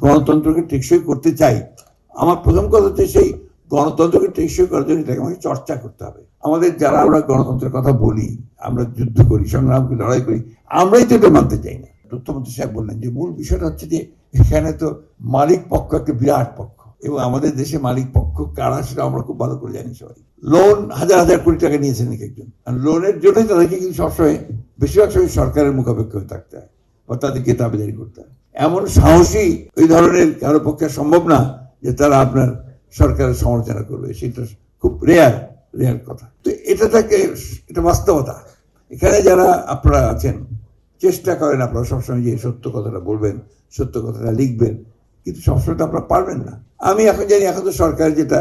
গণতন্ত্রকে টেকসই করতে চাই, আমার প্রথম কথা হচ্ছে সেই গণতন্ত্রকে টেকসই করার জন্য এটাকে আমাকে চর্চা করতে হবে। আমাদের যারা আমরা গণতন্ত্রের কথা বলি, আমরা যুদ্ধ করি, সংগ্রাম করি, লড়াই করি, আমরাই তো এটা মানতে চাই না। তথ্যমন্ত্রী সাহেব বললেন যে মূল বিষয়টা হচ্ছে যে এখানে তো মালিক পক্ষ একটা বিরাট পক্ষ, এবং আমাদের দেশে মালিক পক্ষ কারা সেটা আমরা খুব ভালো করে জানি সবাই। লোন হাজার হাজার কোটি টাকা নিয়েছেন এক একজন, আর লোনের জন্যই তাদেরকে কিন্তু সবসময় বেশিরভাগ সময় সরকারের মুখাপেক্ষি হয়ে থাকতে হয় বা তাদেরকে দাবিদারি করতে হয়। এমন সাহসী ওই ধরনের কারো পক্ষে সম্ভব না যে তারা আপনার সরকারের সমালোচনা করবে, সেটা খুব রেয়ার কথা। তো এটা থাকে, এটা বাস্তবতা। এখানে যারা আপনারা আছেন চেষ্টা করেন আপনারা সবসময় যে সত্য কথাটা বলবেন, সত্য কথাটা লিখবেন, কিন্তু সবসময় তো আপনারা পারবেন না। আমি এখন জানি এখন তো সরকার যেটা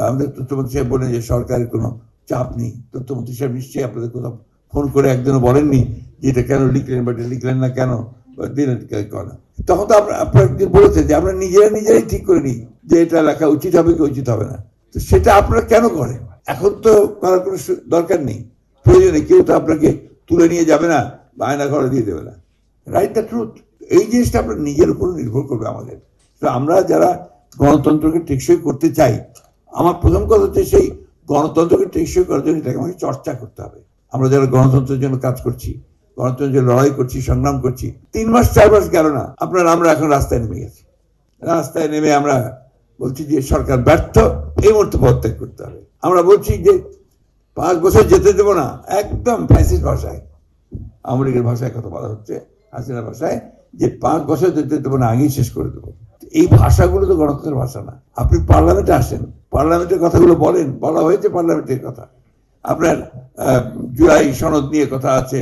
আমাদের তথ্যমন্ত্রী সাহেব বলেন যে সরকারের কোনো চাপ নেই। তথ্যমন্ত্রী সাহেব নিশ্চয়ই আপনাদের কোথাও ফোন করে একদিনও বলেননি যে এটা কেন লিখলেন বা এটা লিখলেন না কেন বা দিলেন কেন। তখন তো আপনারা একদিন বলেছেন যে আমরা নিজেরাই ঠিক করে নিই যে এটা লেখা উচিত হবে কি উচিত হবে না। তো সেটা আপনারা কেন করেন? এখন তো করার কোনো দরকার নেই, প্রয়োজনে কেউ তো আপনাকে তুলে নিয়ে যাবে না বা আয়না ঘরে দিয়ে দেবে না। Write the truth. এই জিনিসটা আপনার নিজের উপর নির্ভর করবে আমাদের। তো আমরা যারা গণতন্ত্রকে টেকসই করতে চাই, আমার প্রথম কথা হচ্ছে সেই গণতন্ত্রকে টেকসই করার জন্য এটাকে আমাকে চর্চা করতে হবে। আমরা যারা গণতন্ত্রের জন্য কাজ করছি, গণতন্ত্রের জন্য লড়াই করছি, সংগ্রাম করছি, 3 মাস 4 মাস গেল না আমরা এখন রাস্তায় নেমে গেছি। রাস্তায় নেমে আমরা বলছি যে সরকার ব্যর্থ, এই মুহূর্তে পদত্যাগ করতে হবে। আমরা বলছি যে 5 বছর যেতে দেবো না, একদম ফ্যাসিস্ট ভাষায়, আওয়ামী লীগের ভাষায় কথা বলা হচ্ছে, হাসিনার ভাষায়, যে 5 বছর যেতে দেবো না, আগেই শেষ করে দেবো। এই ভাষাগুলো তো গণতন্ত্রের ভাষা না। আপনি পার্লামেন্টে আসেন, পার্লামেন্টের কথাগুলো বলা হয়েছে পার্লামেন্টের কথা। আপনার জুলাই সনদ নিয়ে কথা আছে,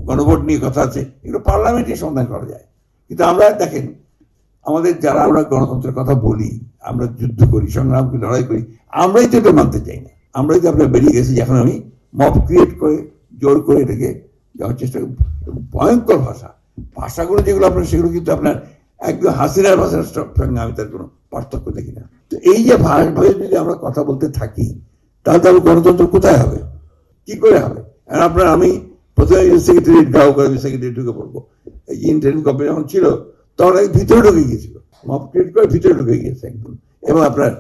গণভোট নিয়ে কথা আছে, এগুলো পার্লামেন্টে সমাধান করা যায়। কিন্তু আমরা দেখেন, আমাদের যারা আমরা গণতন্ত্রের কথা বলি, আমরা যুদ্ধ করি, সংগ্রাম করি, লড়াই করি, আমরাই তো এটা মানতে চাই না। আমরাই তো আপনার বেরিয়ে গেছি, এখন আমি মব ক্রিয়েট করে জোর করে এটাকে যাওয়ার চেষ্টা করি। ভয়ঙ্কর ভাষাগুলো যেগুলো আপনার, সেগুলো কিন্তু আপনার একদম হাসিনার ভাষার সঙ্গে আমি তার কোনো পার্থক্য দেখি না। তো এই যে ভাবে যদি আমরা কথা বলতে থাকি, তাহলে গণতন্ত্র কোথায় হবে, কি করে হবে? আপনার আমি প্রথমে সেক্রেটারিয়েট গাও করে সেক্রেটারি ঢুকে পড়বো। এই ইন্টারনেট কোম্পানি যখন ছিল তখন ভিতরে ঢুকে গিয়েছিল, মব ক্রিয়েট করে ভিতরে ঢুকে গিয়েছে একদম, এবং আপনার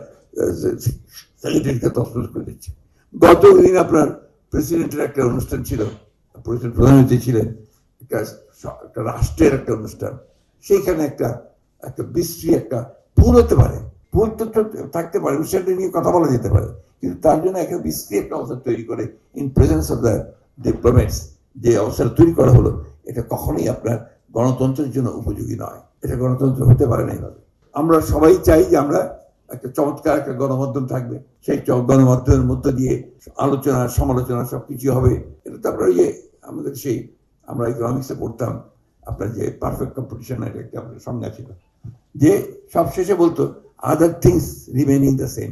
সেক্রেটারিকে তছনছ করে দিচ্ছে। গতদিন আপনার প্রেসিডেন্টের একটা অনুষ্ঠান ছিল, প্রধানমন্ত্রী ছিলেন, একটা রাষ্ট্রের একটা অনুষ্ঠান, সেইখানে একটা বিশ্রী একটা ভুল হতে পারে, ভুল তো থাকতে পারে, বিষয়টা নিয়ে কথা বলা যেতে পারে, কিন্তু তার জন্য একটা বিশ্রী একটা অবস্থা তৈরি করে in presence of the diplomats যে অবস্থা তৈরি করা হলো, এটা কখনোই আপনার গণতন্ত্রের জন্য উপযোগী নয়। এটা গণতন্ত্র হতে পারে না এইভাবে। আমরা সবাই চাই যে আমরা একটা চমৎকার একটা গণমাধ্যম থাকবে, সেই গণমাধ্যমের মধ্য দিয়ে আলোচনা সমালোচনা সবকিছু হবে। এটা তো আপনার ইয়ে আমাদের সেই আমরা ইকোনমিক্সে পড়তাম, আপনার যে পারফেক্ট কম্পিটিশনের একটা আপনার সংজ্ঞা ছিল, যে সবশেষে বলতো other things remaining the same.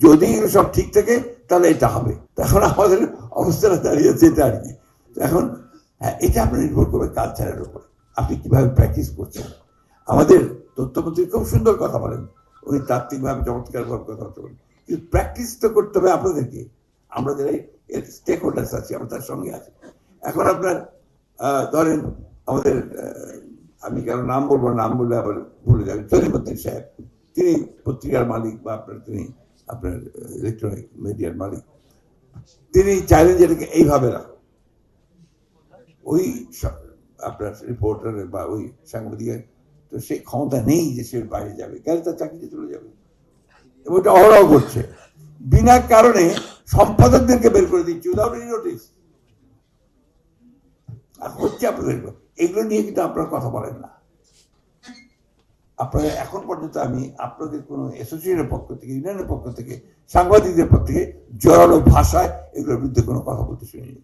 যদি সব ঠিক থাকে তাহলে এটা হবে। এখন আমাদের অবস্থাটা দাঁড়িয়েছে এটা আর কি। এখন হ্যাঁ, এটা আপনার নির্ভর করবে কালচারের উপর, আপনি কিভাবে প্র্যাকটিস করছেন। আমাদের তথ্যমন্ত্রী খুব সুন্দর কথা বলেন, উনি তাত্ত্বিকভাবে চমৎকার ভাবে কথা বলেন, কিন্তু প্র্যাকটিস তো করতে হবে আপনাদেরকে। আমরা যারা স্টেক হোল্ডার্স আছি, আমরা তার সঙ্গে আছি। এখন আপনার ধরেন আমাদের আমি কেন নাম বলবো, নাম বললে আবার ভুলে যাবেন, সলিমুদ্দিন সাহেব, তিনি পত্রিকার মালিক বা তিনি আপনার ইলেকট্রনিক মিডিয়ার মালিক। তিনি চাইলেন যে এটাকে এইভাবে রাখুন, ওই আপনার রিপোর্টারের বা ওই সাংবাদিকের তো সেই ক্ষমতা নেই যে সে বাইরে যাবে, গেলে তার চাকরিতে চলে যাবে। এবং এটা অহরহ করছে, বিনা কারণে সম্পাদকদেরকে বের করে দিচ্ছে উইদাউট এনি নোটিস। হচ্ছে আপনাদের এগুলো নিয়ে কিন্তু আপনারা কথা বলেন না। আপনারা এখন পর্যন্ত আমি আপনাদের কোনো অ্যাসোসিয়েশনের পক্ষ থেকে, ইউনিয়নের পক্ষ থেকে, সাংবাদিকদের পক্ষ থেকে জোরালো ভাষায় এগুলোর বিরুদ্ধে কোনো কথা বলতে শুনিনি।